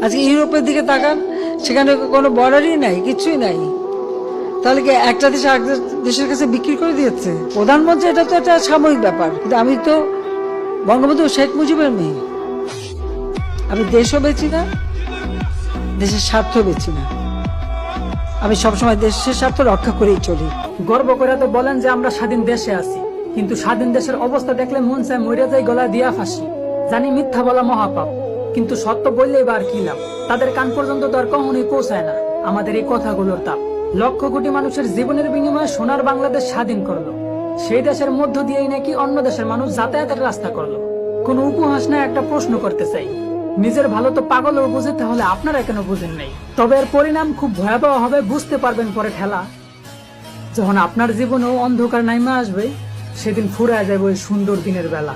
আজকে ইউরোপের দিকে তাকান, সেখানে কোনো বর্ডারই নাই, কিছুই নাই। তাহলে কি একটা দেশ আরেক দেশের কাছে বিক্রি করে দিয়েছে প্রধানমন্ত্রী? এটা তো একটা সাময়িক ব্যাপার, কিন্তু আমি তো বঙ্গবন্ধু শেখ মুজিবের মেয়ে। আমি দেশও বেচি না, দেশের স্বার্থ বেচি না। আমি সবসময় দেশের স্বার্থ রক্ষা করেই চলি। গর্ব করে তো বলেন যে আমরা স্বাধীন দেশে আছি, কিন্তু স্বাধীন দেশের অবস্থা দেখলে মন চায় মরে যায় গলা দিয়া ফাঁসি। জানি মিথ্যা বলা মহাপাপ, কিন্তু সত্য বললেই বা আর কি লাভ? তাদের কান পর্যন্ত তো আর কখনোই পৌঁছায় না আমাদের এই কথাগুলোর তাপ। লক্ষ কোটি মানুষের জীবনের বিনিময়ে সোনার বাংলাদেশ স্বাধীন করলো, সেই দেশের মধ্য দিয়েই নাকি অন্য দেশের মানুষ যাতায়াতের রাস্তা করলো। কোন উপহাস না, একটা প্রশ্ন করতে চাই, নিজের ভালো তো পাগলও বুঝে, তাহলে আপনারা কেন বুঝেন নাই? তবে এর পরিণাম খুব ভয়াবহ হবে, বুঝতে পারবেন পরে ঠেলা। যখন আপনার জীবনেও অন্ধকার নাইমা আসবে, সেদিন ফুরায় যাবে ওই সুন্দর দিনের বেলা।